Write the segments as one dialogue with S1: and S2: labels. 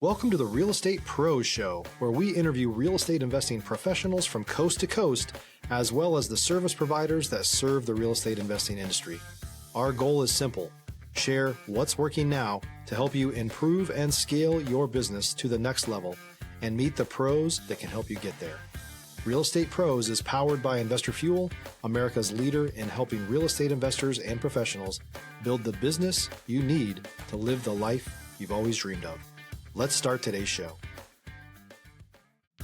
S1: Welcome to the Real Estate Pros Show, where we interview real estate investing professionals from coast to coast, as well as the service providers that serve the real estate investing industry. Our goal is simple: share what's working now to help you improve and scale your business to the next level and meet the pros that can help you get there. Real Estate Pros is powered by Investor Fuel, America's leader in helping real estate investors and professionals build the business you need to live the life you've always dreamed of. Let's start today's show.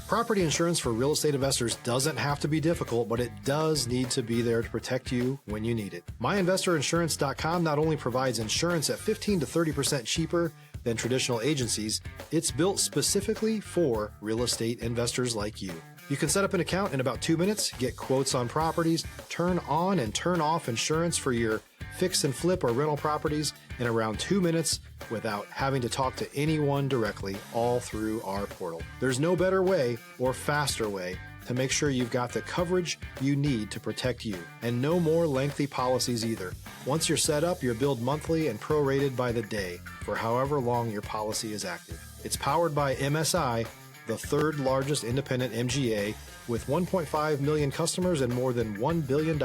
S1: Property insurance for real estate investors doesn't have to be difficult, but it does need to be there to protect you when you need it. MyInvestorInsurance.com not only provides insurance at 15 to 30% cheaper than traditional agencies, it's built specifically for real estate investors like you. You can set up an account in about 2 minutes, get quotes on properties, turn on and turn off insurance for your fix and flip or rental properties in around 2 minutes without having to talk to anyone directly, all through our portal. There's no better way or faster way to make sure you've got the coverage you need to protect you, and no more lengthy policies either. Once you're set up, you're billed monthly and prorated by the day for however long your policy is active. It's powered by MSI, the third largest independent MGA, with 1.5 million customers and more than $1 billion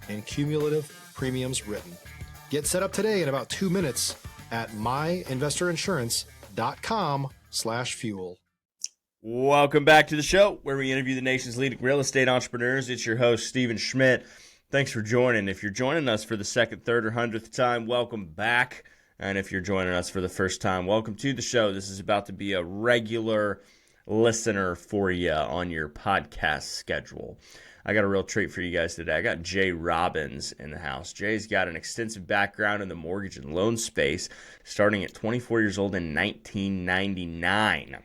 S1: in cumulative premiums written. Get set up today in about 2 minutes at myinvestorinsurance.com/fuel.
S2: Welcome back to the show, where we interview the nation's leading real estate entrepreneurs. It's your host, Stephen Schmidt. Thanks for joining. If you're joining us for the second, third, or 100th time, welcome back. And if you're joining us for the first time, welcome to the show. This is about to be a regular listener for you on your podcast schedule. I got a real treat for you guys today. I got Jay Robbins in the house. Jay's got an extensive background in the mortgage and loan space, starting at 24 years old in 1999.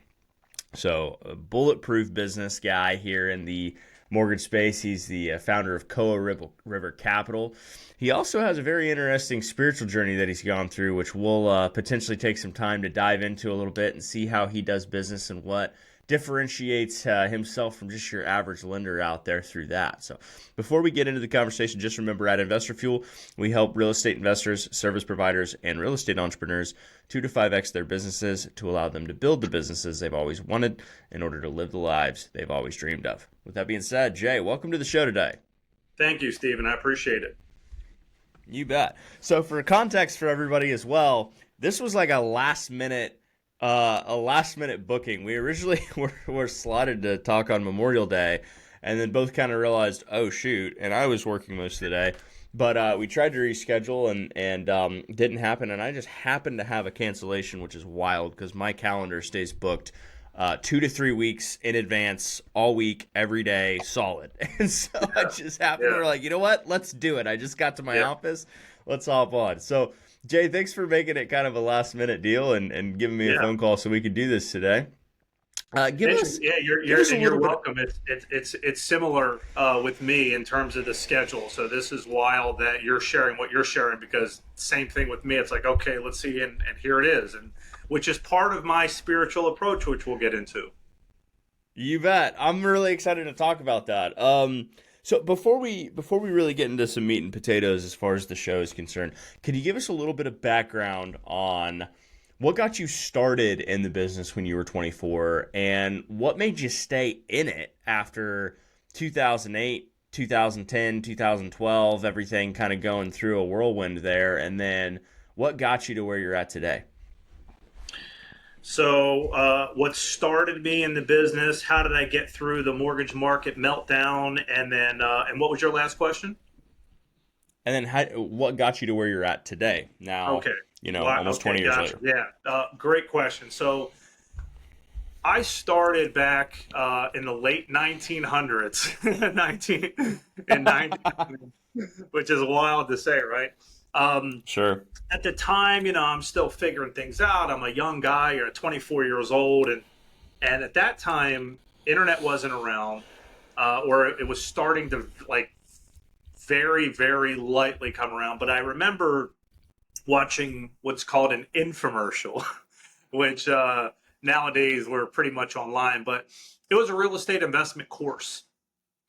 S2: So a bulletproof business guy here in the mortgage space. He's the founder of Koa River Capital. He also has a very interesting spiritual journey that he's gone through, which we'll potentially take some time to dive into a little bit and see how he does business and what differentiates himself from just your average lender out there through that. So before we get into the conversation, just remember at Investor Fuel, we help real estate investors, service providers, and real estate entrepreneurs 2 to 5x their businesses to allow them to build the businesses they've always wanted in order to live the lives they've always dreamed of. With that being said, Jay, welcome to the show today.
S3: Thank you, Stephen. I appreciate it.
S2: You bet. So for context for everybody as well, this was like a last minute booking. We originally were slotted to talk on Memorial Day, and then both kind of realized, oh shoot, and I was working most of the day. But we tried to reschedule and didn't happen, and I just happened to have a cancellation, which is wild because my calendar stays booked 2 to 3 weeks in advance, all week, every day, solid. And so I just happened to be like, you know what? Let's do it. I just got to my office. Let's hop on. So Jay, thanks for making it kind of a last minute deal and giving me a phone call so we could do this today.
S3: You're welcome. It's similar with me in terms of the schedule. So this is wild that you're sharing what you're sharing, because same thing with me. It's like, okay, let's see, and here it is, and which is part of my spiritual approach, which we'll get into.
S2: You bet. I'm really excited to talk about that. So before we really get into some meat and potatoes as far as the show is concerned, could you give us a little bit of background on what got you started in the business when you were 24, and what made you stay in it after 2008, 2010, 2012, everything kind of going through a whirlwind there, and then what got you to where you're at today?
S3: So what started me in the business, how did I get through the mortgage market meltdown, and then and what was your last question?
S2: And then what got you to where you're at today now, almost 20 years later?
S3: Yeah, great question. So I started back in the late 1900s, which is wild to say, right?
S2: Sure.
S3: At the time, I'm still figuring things out. I'm a young guy, you're 24 years old. And at that time, internet wasn't around, or it was starting to very, very lightly come around. But I remember watching what's called an infomercial, which nowadays we're pretty much online, but it was a real estate investment course.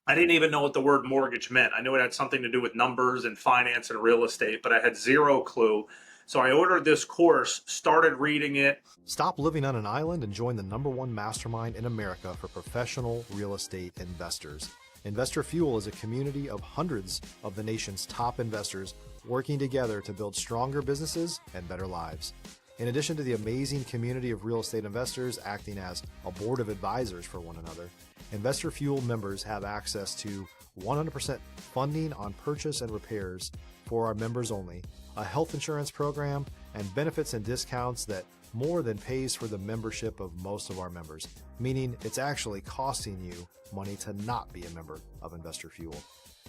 S3: I didn't even know what the word mortgage meant. I knew it had something to do with numbers and finance and real estate, but I had zero clue. So I ordered this course, started reading it.
S1: Stop living on an island and join the #1 mastermind in America for professional real estate investors. Investor Fuel is a community of hundreds of the nation's top investors working together to build stronger businesses and better lives. In addition to the amazing community of real estate investors acting as a board of advisors for one another, Investor Fuel members have access to 100% funding on purchase and repairs for our members only, a health insurance program, and benefits and discounts that more than pays for the membership of most of our members, meaning it's actually costing you money to not be a member of Investor Fuel.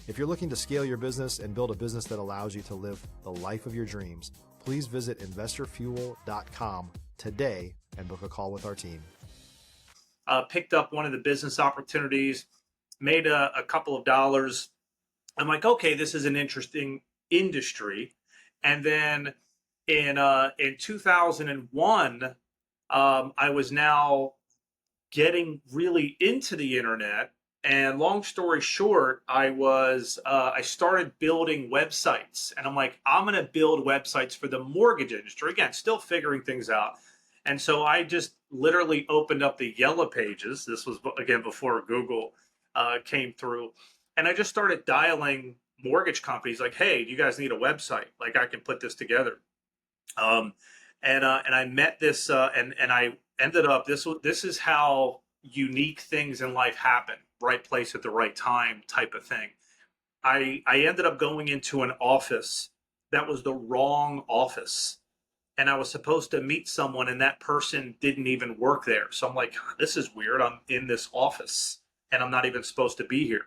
S1: If you're looking to scale your business and build a business that allows you to live the life of your dreams, please visit investorfuel.com today and book a call with our team.
S3: Picked up one of the business opportunities, made a couple of dollars. I'm like, okay, this is an interesting industry. And then in 2001, I was now getting really into the internet. And long story short, I started building websites, and I'm like, I'm going to build websites for the mortgage industry. Again, still figuring things out. And so I just literally opened up the Yellow Pages. This was, again, before Google came through. And I just started dialing mortgage companies like, hey, do you guys need a website? Like, I can put this together. And I met this, and I ended up, this is how unique things in life happen. Right place at the right time type of thing. I ended up going into an office that was the wrong office. And I was supposed to meet someone, and that person didn't even work there. So I'm like, this is weird. I'm in this office and I'm not even supposed to be here.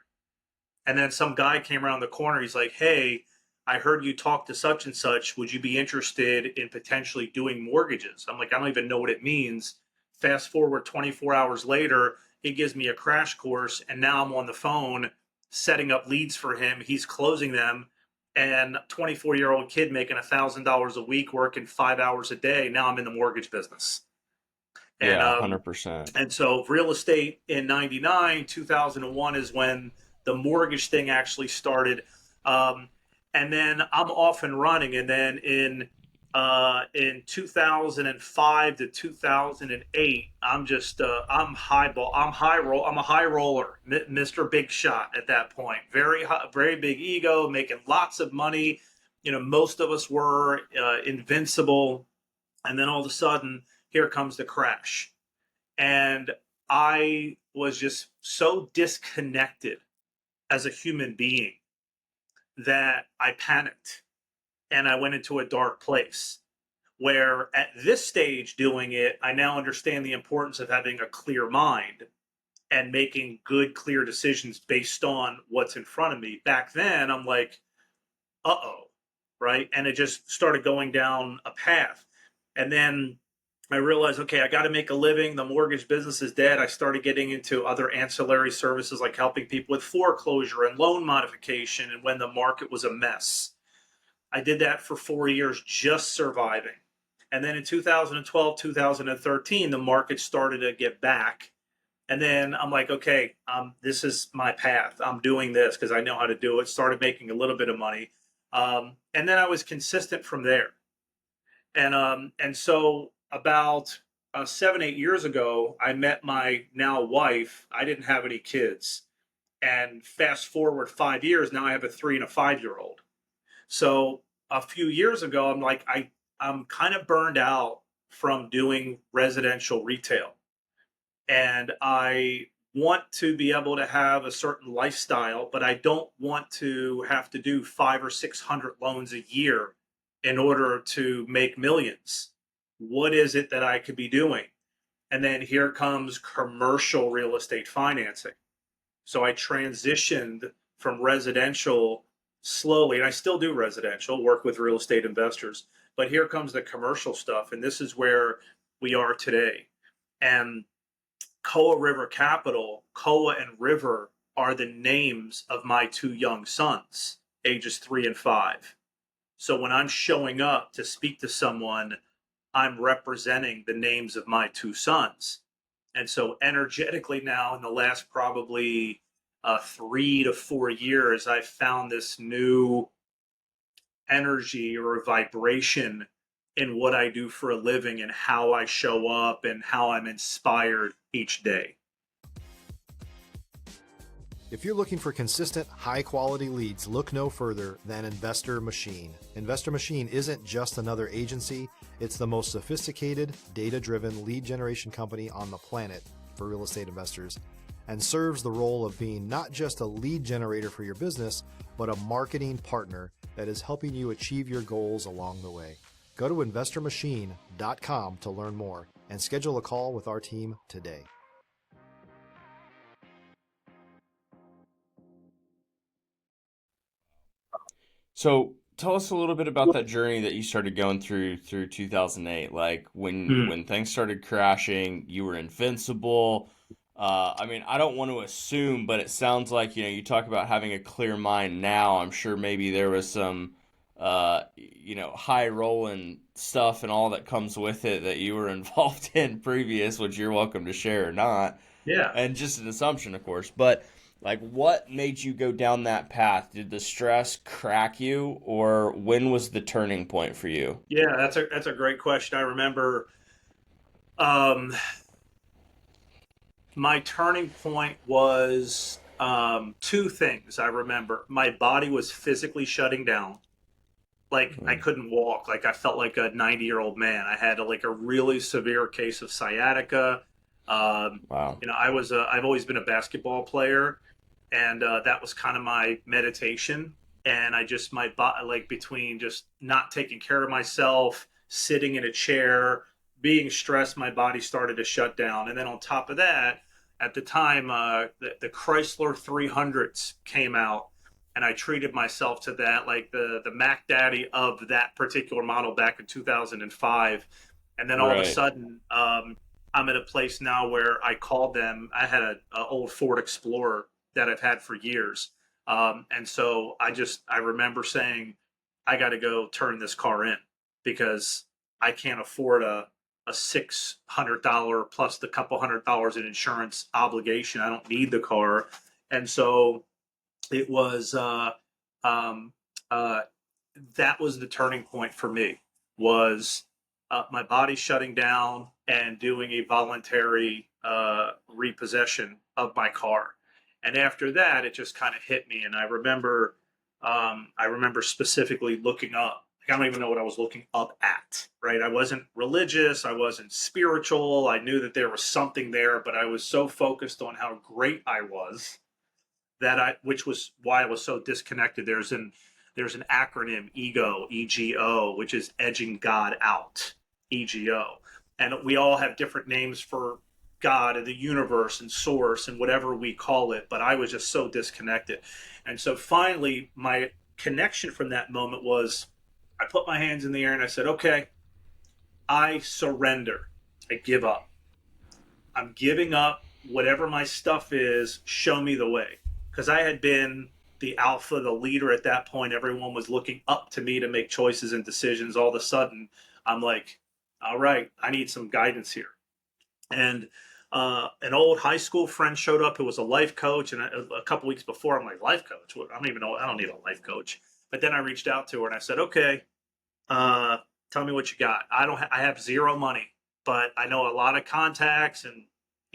S3: And then some guy came around the corner. He's like, hey, I heard you talk to such and such. Would you be interested in potentially doing mortgages? I'm like, I don't even know what it means. Fast forward 24 hours later, he gives me a crash course, and now I'm on the phone setting up leads for him. He's closing them, and 24-year-old kid making $1,000 a week, working 5 hours a day. Now I'm in the mortgage business. And,
S2: yeah, 100%.
S3: And so real estate in 99, 2001 is when the mortgage thing actually started. And then I'm off and running. And then in 2005 to 2008, I'm a high roller, Mr. Big Shot at that point. Very high, very big ego, making lots of money. Most of us were invincible. And then all of a sudden, here comes the crash. And I was just so disconnected as a human being that I panicked. And I went into a dark place where at this stage doing it, I now understand the importance of having a clear mind and making good, clear decisions based on what's in front of me. Back then, I'm like, uh-oh, right? And it just started going down a path. And then I realized, okay, I got to make a living. The mortgage business is dead. I started getting into other ancillary services like helping people with foreclosure and loan modification, and when the market was a mess. I did that for 4 years, just surviving. And then in 2012, 2013, the market started to get back. And then I'm like, okay, this is my path. I'm doing this because I know how to do it. Started making a little bit of money. And then I was consistent from there. And so about 7-8 years ago, I met my now wife. I didn't have any kids. And fast forward 5 years, now I have a 3 and a 5-year-old. So a few years ago, I'm like, I'm kind of burned out from doing residential retail. And I want to be able to have a certain lifestyle, but I don't want to have to do 500 or 600 loans a year in order to make millions. What is it that I could be doing? And then here comes commercial real estate financing. So I transitioned from residential slowly, and I still do residential, work with real estate investors, but here comes the commercial stuff, and this is where we are today. And Koa River Capital, Koa and River are the names of my 2 young sons, ages 3 and 5. So when I'm showing up to speak to someone, I'm representing the names of my 2 sons. And so energetically now, in the last probably 3 to 4 years, I've found this new energy or vibration in what I do for a living and how I show up and how I'm inspired each day.
S1: If you're looking for consistent, high-quality leads, look no further than Investor Machine. Investor Machine isn't just another agency. It's the most sophisticated, data-driven lead generation company on the planet for real estate investors, and serves the role of being not just a lead generator for your business, but a marketing partner that is helping you achieve your goals along the way. Go to investormachine.com to learn more and schedule a call with our team today.
S2: So tell us a little bit about that journey that you started going through 2008. Like when things started crashing, you were invincible. I mean, I don't want to assume, but it sounds like, you talk about having a clear mind now. I'm sure maybe there was some, high rolling stuff and all that comes with it that you were involved in previous, which you're welcome to share or not.
S3: Yeah.
S2: And just an assumption, of course. But like, what made you go down that path? Did the stress crack you, or when was the turning point for you?
S3: Yeah, that's a great question. I remember my turning point was two things. I remember my body was physically shutting down. Like I couldn't walk. Like I felt like a 90-year-old man. I had a really severe case of sciatica.
S2: Wow.
S3: I've always been a basketball player, and that was kind of my meditation. And my body, like between just not taking care of myself, sitting in a chair, being stressed, my body started to shut down. And then on top of that, at the time, the Chrysler 300s came out, and I treated myself to that, like the Mac Daddy of that particular model back in 2005. And then all of a
S2: Right.
S3: sudden, I'm at a place now where I called them. I had an old Ford Explorer that I've had for years. And so I remember saying, I got to go turn this car in because I can't afford a $600 plus the couple $100 in insurance obligation. I don't need the car. And so it was, um, uh, that was the turning point for me, was my body shutting down and doing a voluntary repossession of my car. And after that, it just kind of hit me. And I remember specifically looking up. Like, I don't even know what I was looking up at, right? I wasn't religious. I wasn't spiritual. I knew that there was something there, but I was so focused on how great I was which was why I was so disconnected. There's an acronym, EGO, which is edging God out, EGO. And we all have different names for God and the universe and source and whatever we call it, but I was just so disconnected. And so finally, my connection from that moment was, I put my hands in the air and I said, okay, I surrender. I give up. I'm giving up whatever my stuff is. Show me the way. Because I had been the alpha, the leader at that point. Everyone was looking up to me to make choices and decisions. All of a sudden, I'm like, all right, I need some guidance here. And an old high school friend showed up who was a life coach. And a couple weeks before, I'm like, life coach? I don't even know. I don't need a life coach. But then I reached out to her and I said, okay, tell me what you got. I have zero money, but I know a lot of contacts and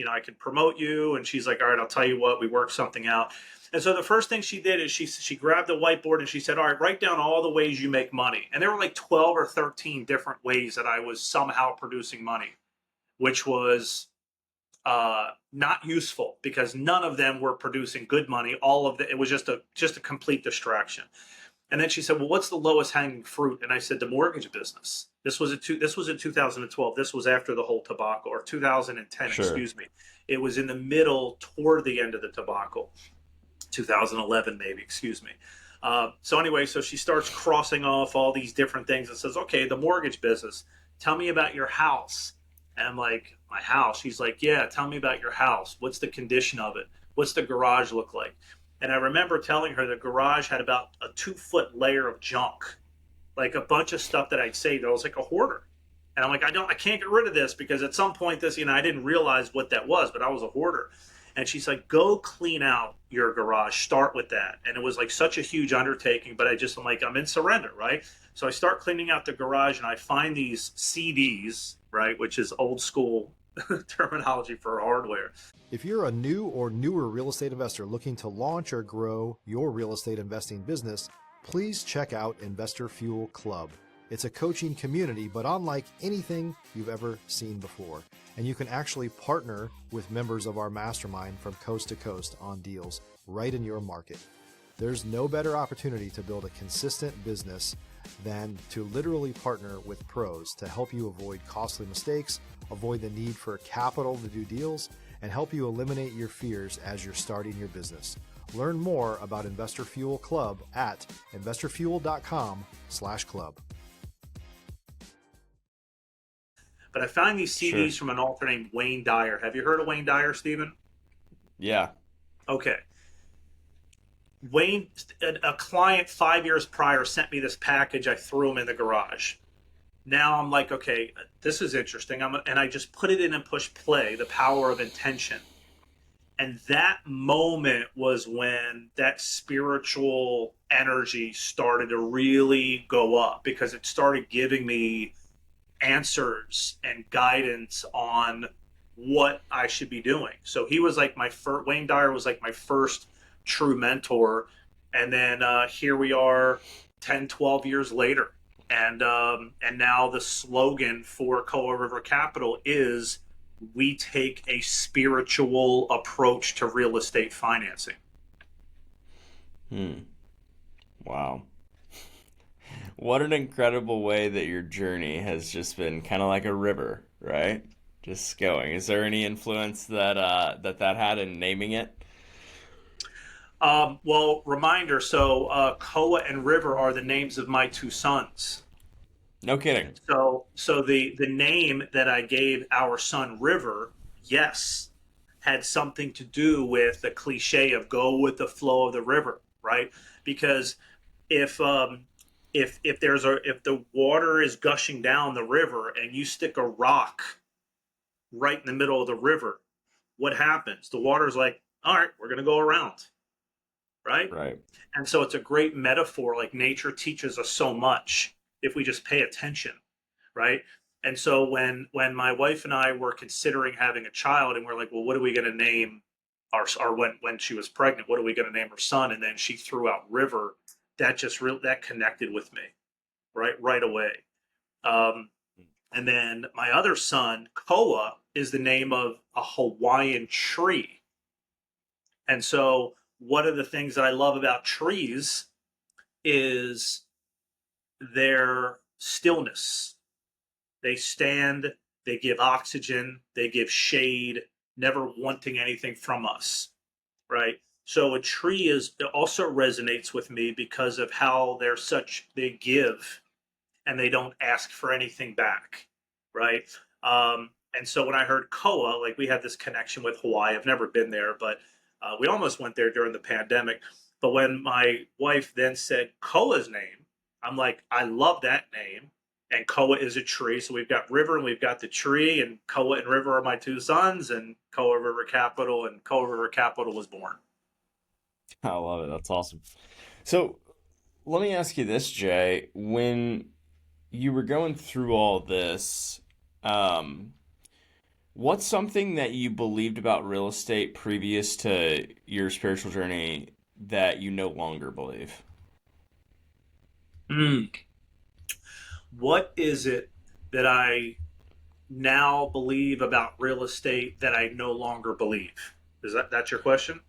S3: I can promote you. And she's like, all right, I'll tell you what, we worked something out. And so the first thing she did is she grabbed the whiteboard and she said, all right, write down all the ways you make money. And there were like 12 or 13 different ways that I was somehow producing money, which was not useful because none of them were producing good money. It was just a complete distraction. And then she said, well, what's the lowest hanging fruit? And I said, the mortgage business. This was in 2012. This was after the whole debacle, or 2010,
S2: Sure.
S3: excuse me. It was in the middle toward the end of the debacle, 2011 maybe, excuse me. So she starts crossing off all these different things and says, okay, the mortgage business. Tell me about your house. And I'm like, my house? She's like, yeah, tell me about your house. What's the condition of it? What's the garage look like? And I remember telling her the garage had about a 2-foot layer of junk, like a bunch of stuff that I'd saved. I was like a hoarder. And I'm like, I can't get rid of this because at some point I didn't realize what that was, but I was a hoarder. And she's like, go clean out your garage. Start with that. And it was like such a huge undertaking, but I'm like, I'm in surrender, right? So I start cleaning out the garage and I find these CDs, right, which is old school terminology for hardware.
S1: If you're a new or newer real estate investor looking to launch or grow your real estate investing business, please check out Investor Fuel Club. It's a coaching community, but unlike anything you've ever seen before. And you can actually partner with members of our mastermind from coast to coast on deals right in your market. There's no better opportunity to build a consistent business than to literally partner with pros to help you avoid costly mistakes, avoid the need for capital to do deals, and help you eliminate your fears as you're starting your business. Learn more about Investor Fuel Club at investorfuel.com/club.
S3: But I found these CDs from an author named Wayne Dyer. Have you heard of Wayne Dyer, Stephen?
S2: Yeah.
S3: Okay. Wayne, a client 5 years prior sent me this package. I threw him in the garage. Now I'm like, okay, this is interesting. And I just put it in and push play, the power of intention. And that moment was when that spiritual energy started to really go up, because it started giving me answers and guidance on what I should be doing. So he was like Wayne Dyer was like my first true mentor. And then here we are 10, 12 years later. And now the slogan for Koa River Capital is, we take a spiritual approach to real estate financing.
S2: Wow. What an incredible way that your journey has just been kind of like a river, right? Just going. Is there any influence that that had in naming it?
S3: Well, reminder. So Koa and River are the names of my two sons.
S2: No kidding.
S3: So the name that I gave our son River, yes, had something to do with the cliche of go with the flow of the river, right? Because if the water is gushing down the river and you stick a rock right in the middle of the river, what happens? The water's like, all right, we're going to go around, right?
S2: Right.
S3: And so it's a great metaphor. Like, nature teaches us so much if we just pay attention, right? And so when my wife and I were considering having a child, and we're like, well, what are we going to name our when she was pregnant, what are we going to name her son? And then she threw out River. That just that connected with me right away. And then my other son, Koa, is the name of a Hawaiian tree. And so one of the things that I love about trees is their stillness. They stand, they give oxygen, they give shade, never wanting anything from us, right? So a tree it also resonates with me because of how they give and they don't ask for anything back, right? And so when I heard Koa, like, we had this connection with Hawaii. I've never been there, but we almost went there during the pandemic. But when my wife then said Koa's name, I'm like, I love that name. And Koa is a tree. So we've got River and we've got the tree, and Koa and River are my two sons, and Koa River Capital, and Koa River Capital was born.
S2: I love it. That's awesome. So let me ask you this, Jay. When you were going through all this, what's something that you believed about real estate previous to your spiritual journey that you no longer believe?
S3: What is it that I now believe about real estate that I no longer believe? Is that's your question?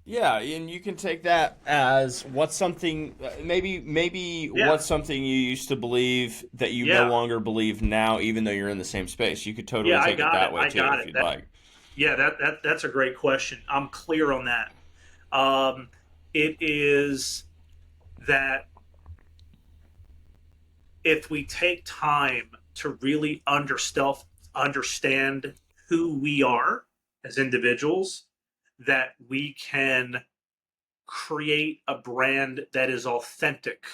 S2: Yeah, and you can take that as what's something maybe what's something you used to believe that you no longer believe now, even though you're in the same space. You could totally take it that way too, if you'd like.
S3: Yeah, that's a great question. I'm clear on that. It is that if we take time to really understand who we are as individuals, that we can create a brand that is authentic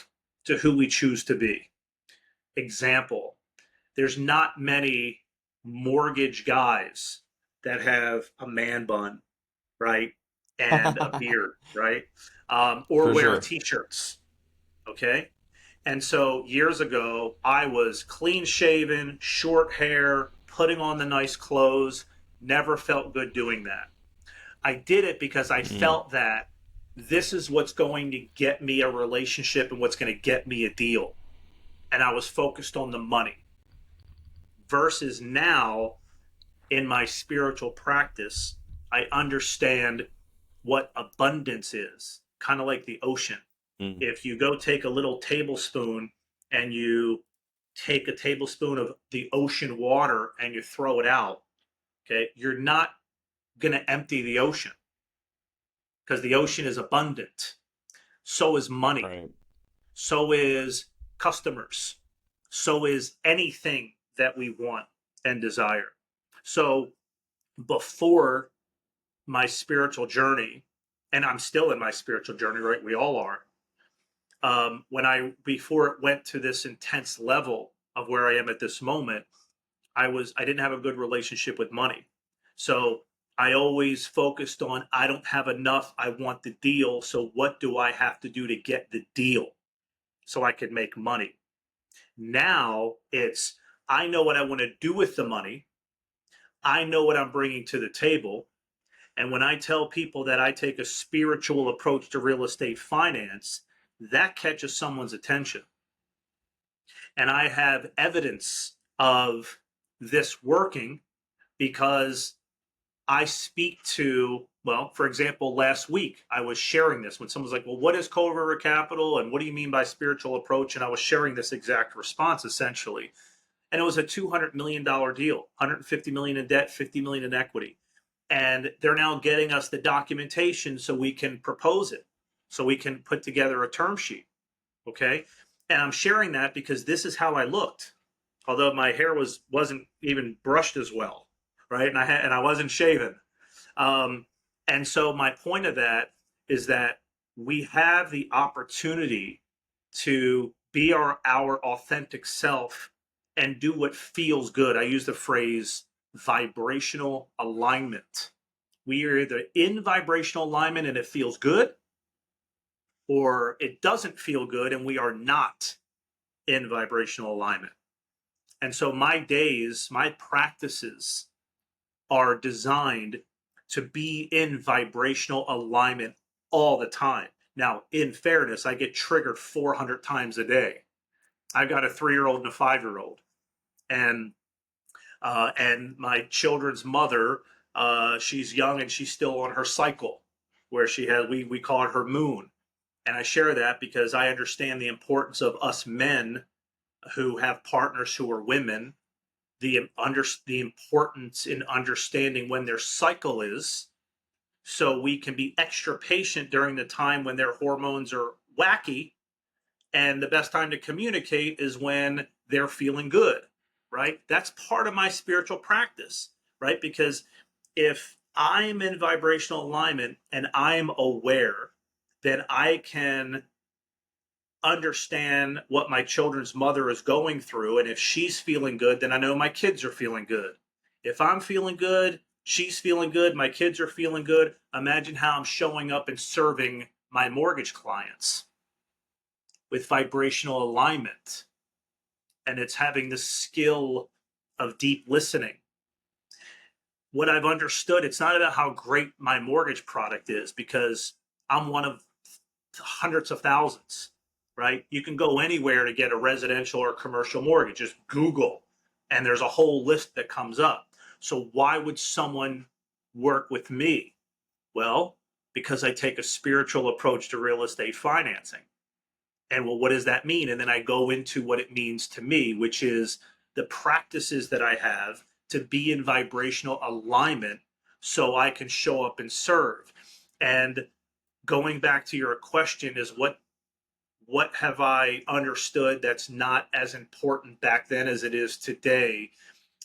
S3: to who we choose to be. Example, there's not many mortgage guys that have a man bun right? And a beard, right? Or
S2: For
S3: wear
S2: sure.
S3: t-shirts, okay? And so years ago, I was clean shaven, short hair, putting on the nice clothes, never felt good doing that. I did it because I
S2: Mm,
S3: felt that this is what's going to get me a relationship and what's going to get me a deal. And I was focused on the money versus now in my spiritual practice, I understand what abundance is, kind of like the ocean.
S2: mm,
S3: If you go take a little tablespoon and you take a tablespoon of the ocean water and you throw it out, okay, you're not going to empty the ocean because the ocean is abundant. So is money.
S2: right.
S3: So is customers. So is anything that we want and desire. So before my spiritual journey, and I'm still in my spiritual journey, right? We all are. Before it went to this intense level of where I am at this moment, I didn't have a good relationship with money. So I always focused on, I don't have enough. I want the deal. So what do I have to do to get the deal so I can make money? Now it's, I know what I want to do with the money. I know what I'm bringing to the table. And when I tell people that I take a spiritual approach to real estate finance, that catches someone's attention. And I have evidence of this working because I speak to, well, for example, last week I was sharing this when someone's like, well, what is Koa River Capital? And what do you mean by spiritual approach? And I was sharing this exact response essentially. And it was a $200 million deal, 150 million in debt, 50 million in equity. And they're now getting us the documentation so we can propose it, so we can put together a term sheet. Okay. And I'm sharing that because this is how I looked, although my hair wasn't even brushed as well, right? And I wasn't shaven. Um, and so my point of that is that we have the opportunity to be our authentic self and do what feels good. I use the phrase vibrational alignment. We are either in vibrational alignment and it feels good, or it doesn't feel good and we are not in vibrational alignment. And so my days, my practices are designed to be in vibrational alignment all the time. Now, in fairness, I get triggered 400 times a day. I've got a 3-year-old and a 5-year-old, and my children's mother, she's young and she's still on her cycle, where she has we call it her moon, and I share that because I understand the importance of us men who have partners who are women, the importance in understanding when their cycle is, so we can be extra patient during the time when their hormones are wacky, and the best time to communicate is when they're feeling good, right? That's part of my spiritual practice, right? Because if I'm in vibrational alignment and I'm aware, then I can understand what my children's mother is going through. And if she's feeling good, then I know my kids are feeling good. If I'm feeling good, she's feeling good, my kids are feeling good. Imagine how I'm showing up and serving my mortgage clients with vibrational alignment. And it's having the skill of deep listening. What I've understood, it's not about how great my mortgage product is, because I'm one of hundreds of thousands, right? You can go anywhere to get a residential or commercial mortgage. Just Google, and there's a whole list that comes up. So why would someone work with me? Well, because I take a spiritual approach to real estate financing. And well, what does that mean? And then I go into what it means to me, which is the practices that I have to be in vibrational alignment so I can show up and serve. And going back to your question is, what have I understood that's not as important back then as it is today?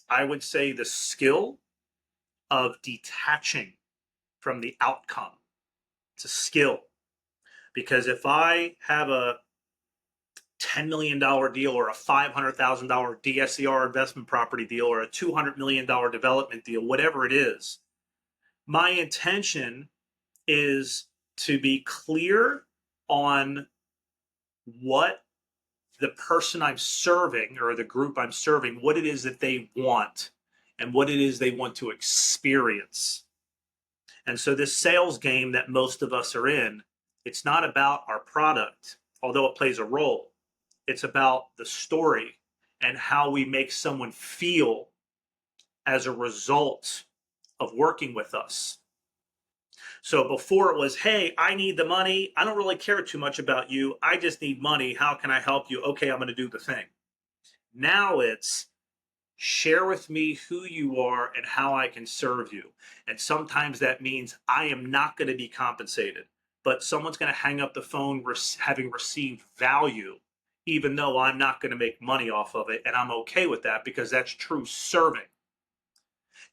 S3: I would say the skill of detaching from the outcome. It's a skill, because if I have a $10 million deal or a $500,000 DSCR investment property deal or a $200 million development deal, whatever it is, my intention is to be clear on what the person I'm serving or the group I'm serving, what it is that they want and what it is they want to experience. And so this sales game that most of us are in, it's not about our product, although it plays a role. It's about the story and how we make someone feel as a result of working with us. So before it was, hey, I need the money. I don't really care too much about you. I just need money. How can I help you? Okay, I'm going to do the thing. Now it's share with me who you are and how I can serve you. And sometimes that means I am not going to be compensated, but someone's going to hang up the phone having received value, even though I'm not going to make money off of it. And I'm okay with that because that's true serving.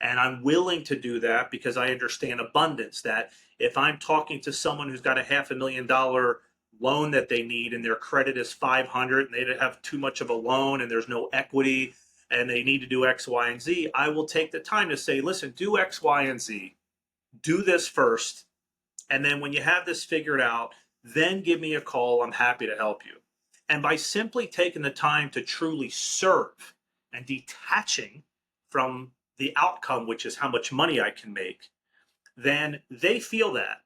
S3: And I'm willing to do that because I understand abundance, that if I'm talking to someone who's got a $500,000 loan that they need and their credit is 500 and they have too much of a loan and there's no equity and they need to do X, Y, and Z, I will take the time to say, listen, do X, Y, and Z. Do this first. And then when you have this figured out, then give me a call. I'm happy to help you. And by simply taking the time to truly serve and detaching from the outcome, which is how much money I can make, then they feel that.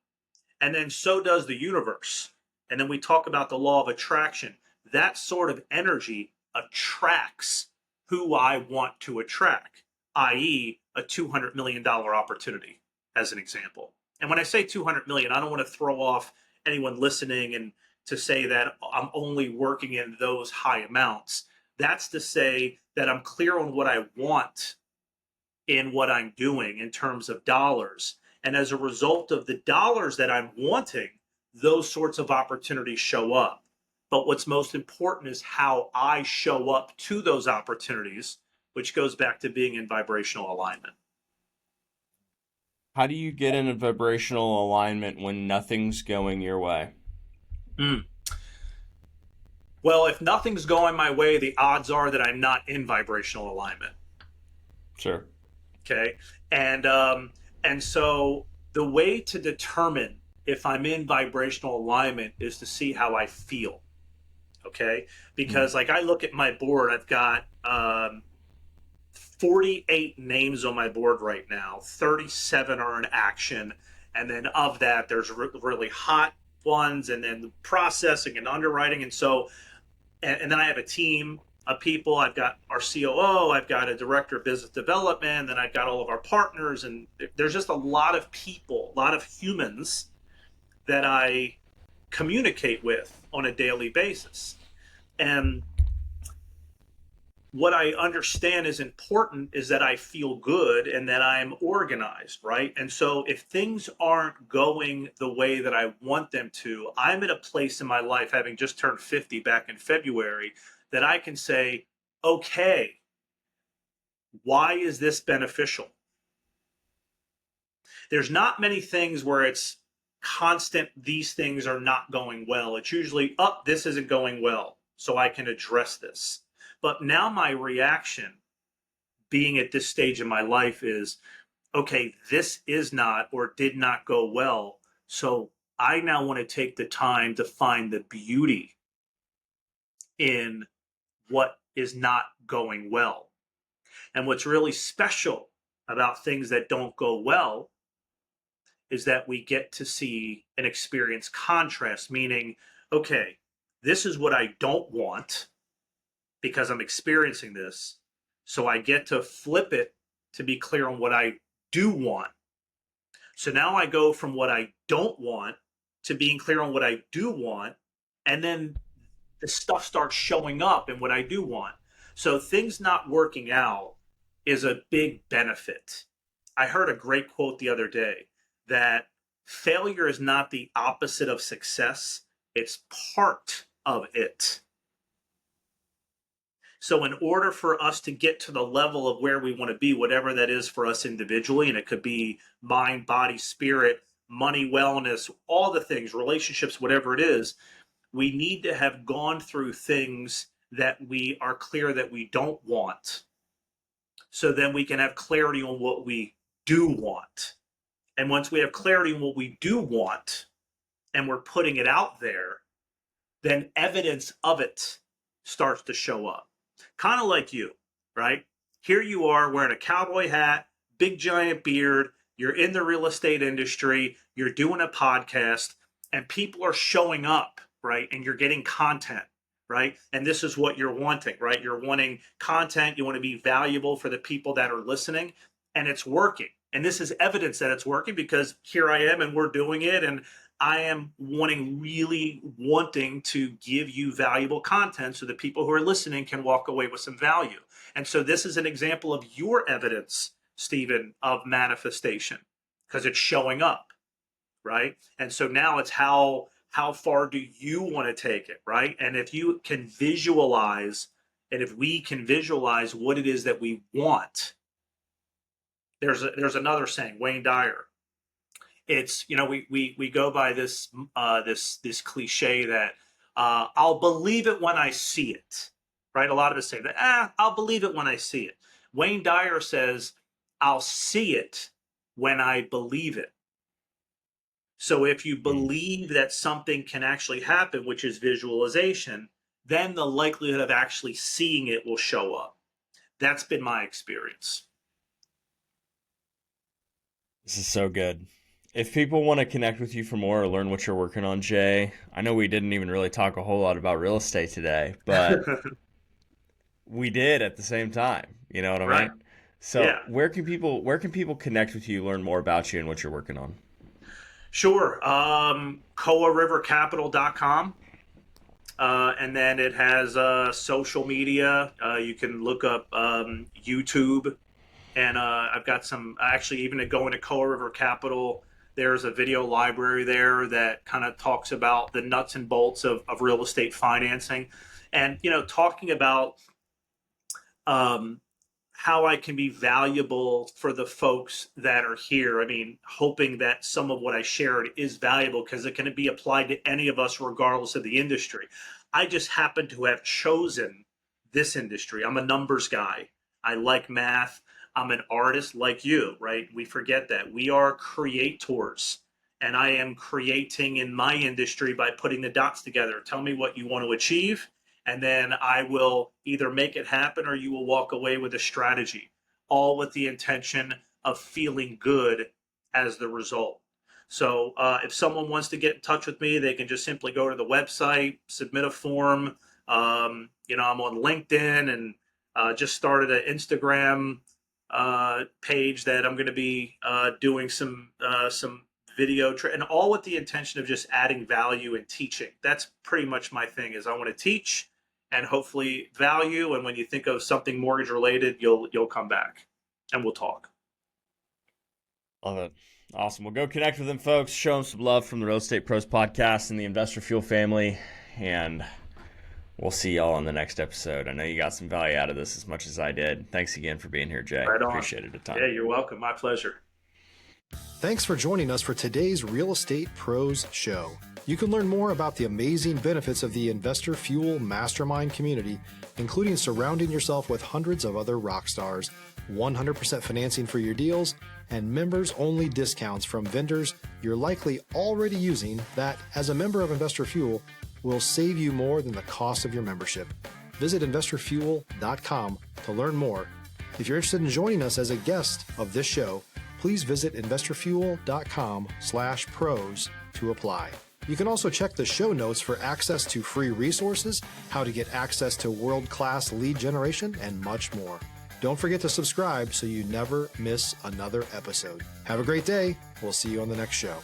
S3: And then so does the universe. And then we talk about the law of attraction. That sort of energy attracts who I want to attract, i.e. a $200 million opportunity, as an example. And when I say 200 million, I don't want to throw off anyone listening and to say that I'm only working in those high amounts. That's to say that I'm clear on what I want in what I'm doing in terms of dollars. And as a result of the dollars that I'm wanting, those sorts of opportunities show up. But what's most important is how I show up to those opportunities, which goes back to being in vibrational alignment.
S2: How do you get in a vibrational alignment when nothing's going your way?
S3: Well, if nothing's going my way, the odds are that I'm not in vibrational alignment.
S2: Sure.
S3: Okay. And so the way to determine if I'm in vibrational alignment is to see how I feel. Okay. Because like I look at my board, I've got 48 names on my board right now. 37 are in action. And then of that, there's really hot ones and then processing and underwriting. And so, and then I have a team of people. I've got our COO, I've got a director of business development, then I've got all of our partners, and there's just a lot of people, a lot of humans that I communicate with on a daily basis. And what I understand is important is that I feel good and that I'm organized, right? And so if things aren't going the way that I want them to, I'm at a place in my life, having just turned 50 back in February, that I can say, okay, why is this beneficial? There's not many things where it's constant, these things are not going well. It's usually, this isn't going well, so I can address this. But now my reaction, being at this stage in my life, is, okay, this is not or did not go well. So I now want to take the time to find the beauty in what is not going well. And what's really special about things that don't go well is that we get to see and experience contrast, meaning, okay, this is what I don't want because I'm experiencing this. So I get to flip it to be clear on what I do want. So now I go from what I don't want to being clear on what I do want. And then the stuff starts showing up in what I do want. So things not working out is a big benefit. I heard a great quote the other day that failure is not the opposite of success. It's part of it. So in order for us to get to the level of where we want to be, whatever that is for us individually, and it could be mind, body, spirit, money, wellness, all the things, relationships, whatever it is, we need to have gone through things that we are clear that we don't want. So then we can have clarity on what we do want. And once we have clarity on what we do want and we're putting it out there, then evidence of it starts to show up. Kind of like you, right? Here you are wearing a cowboy hat, big giant beard, you're in the real estate industry, you're doing a podcast, and people are showing up, right? And you're getting content, right? And this is what you're wanting, right? You're wanting content, you want to be valuable for the people that are listening, and it's working. And this is evidence that it's working because here I am and we're doing it, and I am really wanting to give you valuable content so that people who are listening can walk away with some value. And so this is an example of your evidence, Stephen, of manifestation, because it's showing up, right? And so now it's how far do you want to take it, right? And if you can visualize, and if we can visualize what it is that we want, there's another saying, Wayne Dyer. It's, we go by this cliche that I'll believe it when I see it, right? A lot of us say that, I'll believe it when I see it. Wayne Dyer says, I'll see it when I believe it. So if you believe that something can actually happen, which is visualization, then the likelihood of actually seeing it will show up. That's been my experience.
S2: This is so good. If people want to connect with you for more or learn what you're working on, Jay, I know we didn't even really talk a whole lot about real estate today, but we did at the same time. You know what I mean? So yeah. Where can people connect with you, learn more about you and what you're working on?
S3: Sure. KoaRiverCapital.com. And then it has social media. You can look up YouTube. And I've got some, actually, even going to Koa River Capital, there's a video library there that kind of talks about the nuts and bolts of real estate financing. And, talking about how I can be valuable for the folks that are here. I mean, hoping that some of what I shared is valuable because it can be applied to any of us regardless of the industry. I just happen to have chosen this industry. I'm a numbers guy. I like math. I'm an artist like you, right? We forget that. We are creators, and I am creating in my industry by putting the dots together. Tell me what you want to achieve, and then I will either make it happen or you will walk away with a strategy, all with the intention of feeling good as the result. So if someone wants to get in touch with me, they can just simply go to the website, submit a form. I'm on LinkedIn and just started an Instagram page that I'm going to be doing some video and all with the intention of just adding value and teaching. That's pretty much my thing. Is I want to teach and hopefully value. And when you think of something mortgage related, you'll come back and we'll talk.
S2: Love it. Awesome. Well, go connect with them, folks. Show them some love from the Real Estate Pros podcast and the Investor Fuel family. And we'll see y'all on the next episode. I know you got some value out of this as much as I did. Thanks again for being here, Jay.
S3: Right on.
S2: Appreciate it a ton.
S3: Yeah, you're welcome. My pleasure.
S1: Thanks for joining us for today's Real Estate Pros Show. You can learn more about the amazing benefits of the Investor Fuel Mastermind community, including surrounding yourself with hundreds of other rock stars, 100% financing for your deals, and members-only discounts from vendors you're likely already using that, as a member of Investor Fuel, will save you more than the cost of your membership. Visit investorfuel.com to learn more. If you're interested in joining us as a guest of this show, please visit investorfuel.com/pros to apply. You can also check the show notes for access to free resources, how to get access to world-class lead generation, and much more. Don't forget to subscribe so you never miss another episode. Have a great day. We'll see you on the next show.